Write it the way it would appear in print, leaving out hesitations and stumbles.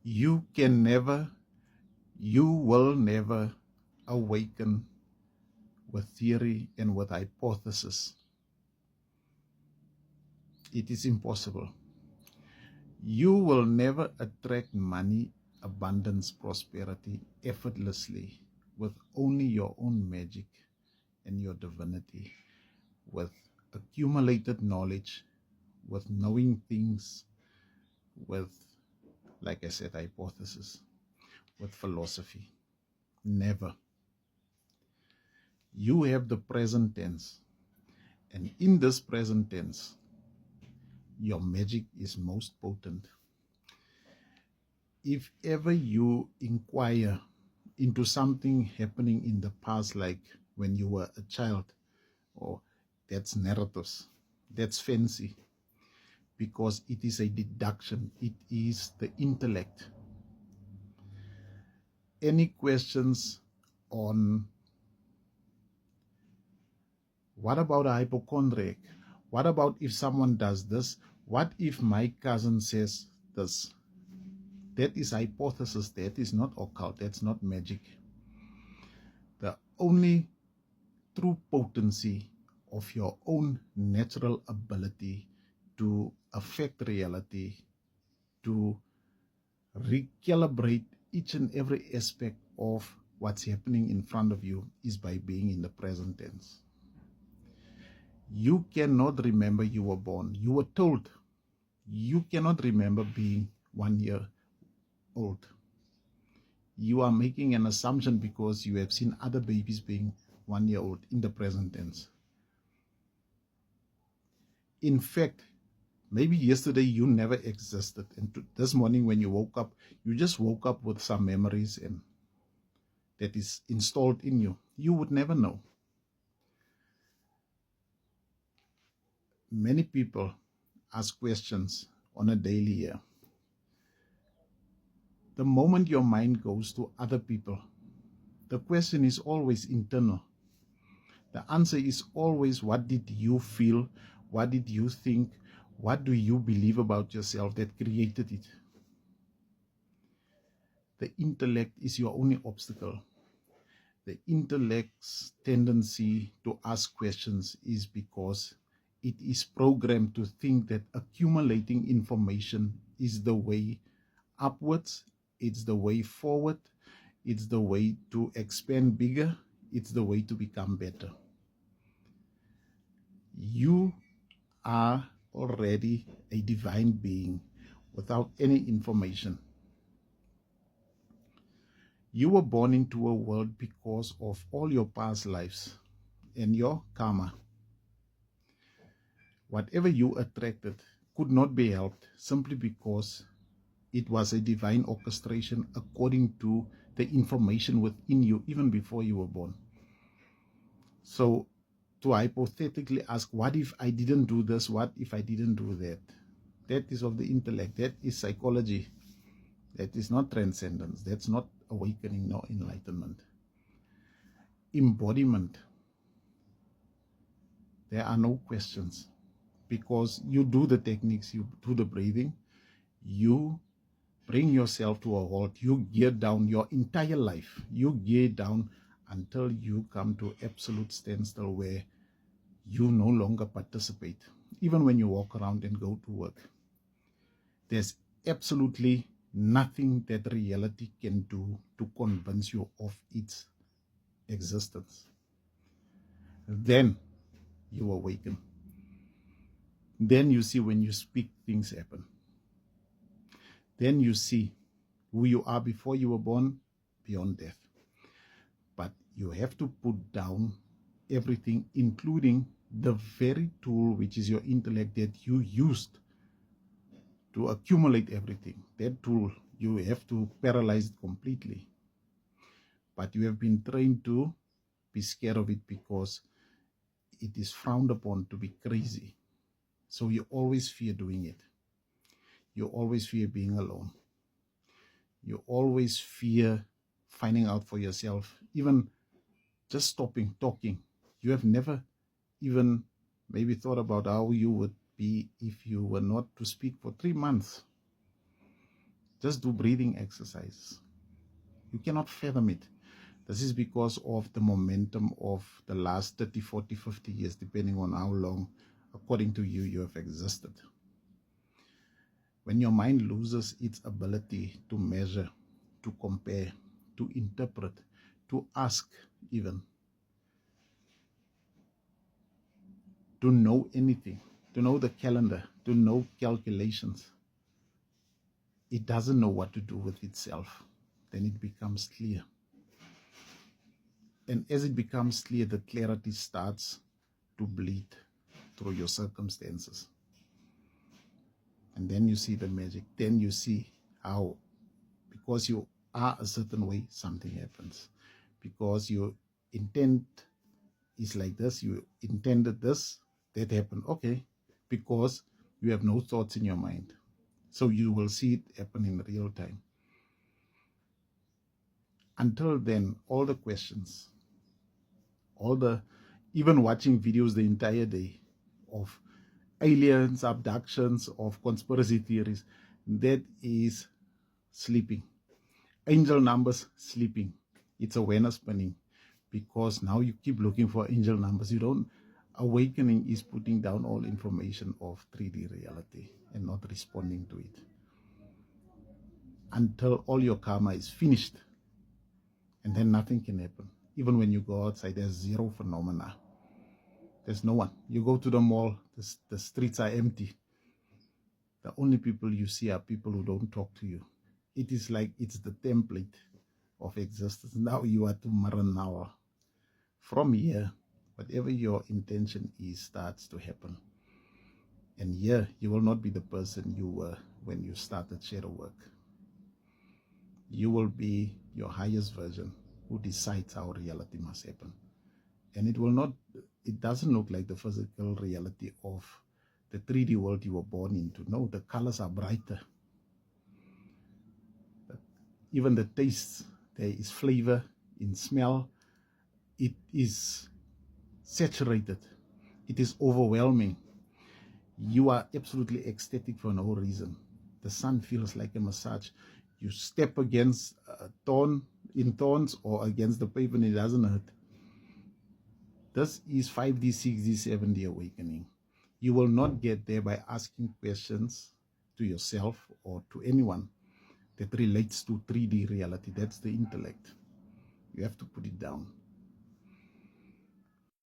You will never awaken with theory and with hypothesis. It is impossible. You will never attract money, abundance, prosperity effortlessly with only your own magic and your divinity, with accumulated knowledge, with knowing things, with, like I said, hypothesis, with philosophy. Never. You have the present tense, and in this present tense, your magic is most potent. If ever you inquire into something happening in the past, like when you were a child, or that's narratives, that's fancy, because it is a deduction, it is the intellect. Any questions on what about a hypochondriac? What about if someone does this? What if my cousin says this? That is hypothesis. That is not occult. That's not magic. The only true potency of your own natural ability to affect reality, to recalibrate each and every aspect of what's happening in front of you, is by being in the present tense. You cannot remember you were born. You were told. You cannot remember being 1 year old. You are making an assumption because you have seen other babies being 1 year old in the present tense. In fact, maybe yesterday you never existed, and this morning when you woke up, you just woke up with some memories and that is installed in you. You would never know. Many people ask questions on a daily here. The moment your mind goes to other people, the question is always internal. The answer is always, what did you feel? What did you think? What do you believe about yourself that created it? The intellect is your only obstacle. The intellect's tendency to ask questions is because it is programmed to think that accumulating information is the way upwards, it's the way forward, it's the way to expand bigger, it's the way to become better. You are already a divine being without any information. You were born into a world because of all your past lives and your karma. Whatever you attracted could not be helped simply because it was a divine orchestration according to the information within you even before you were born. So to hypothetically ask, what if I didn't do this? What if I didn't do that? That is of the intellect. That is psychology. That is not transcendence. That's not awakening nor enlightenment. Embodiment. There are no questions because you do the techniques, you do the breathing, you bring yourself to a halt, you gear down your entire life. You gear down until you come to absolute standstill where you no longer participate. Even when you walk around and go to work, there's absolutely nothing that reality can do to convince you of its existence. Then you awaken. Then you see when you speak, things happen. Then you see who you are before you were born, beyond death. But you have to put down everything, including the very tool which is your intellect that you used to accumulate everything. That tool, you have to paralyze it completely. But you have been trained to be scared of it because it is frowned upon to be crazy. So you always fear doing it. You always fear being alone. You always fear finding out for yourself, even just stopping talking. You have never even maybe thought about how you would be if you were not to speak for 3 months. Just do breathing exercises. You cannot fathom it. This is because of the momentum of the last 30, 40, 50 years, depending on how long, according to you, you have existed. When your mind loses its ability to measure, to compare, to interpret, to ask even, to know anything, to know the calendar, to know calculations, it doesn't know what to do with itself. Then it becomes clear. And as it becomes clear, the clarity starts to bleed through your circumstances. And then you see the magic. Then you see how, because you are a certain way, something happens. Because your intent is like this, you intended this, that happened. Okay, because you have no thoughts in your mind. So you will see it happen in real time. Until then, all the questions, even watching videos the entire day of aliens, abductions, of conspiracy theories, that is sleeping. Angel numbers, sleeping. It's awareness spinning, because now you keep looking for angel numbers. You don't. Awakening is putting down all information of 3D reality and not responding to it until all your karma is finished, and then nothing can happen. Even when you go outside, there's zero phenomena. There's no one. You go to the mall, the streets are empty. The only people you see are people who don't talk to you. It is like it's the template of existence. Now you are to Maranawa. From here, whatever your intention is starts to happen. And here, you will not be the person you were when you started shadow work. You will be your highest version who decides how reality must happen. And it doesn't look like the physical reality of the 3D world you were born into. No, the colors are brighter. Even the taste, there is flavor in smell. It is saturated. It is overwhelming. You are absolutely ecstatic for no reason. The sun feels like a massage. You step against thorns or against the pavement, it doesn't hurt. This is 5D, 6D, 7D awakening. You will not get there by asking questions to yourself or to anyone that relates to 3D reality. That's the intellect. You have to put it down.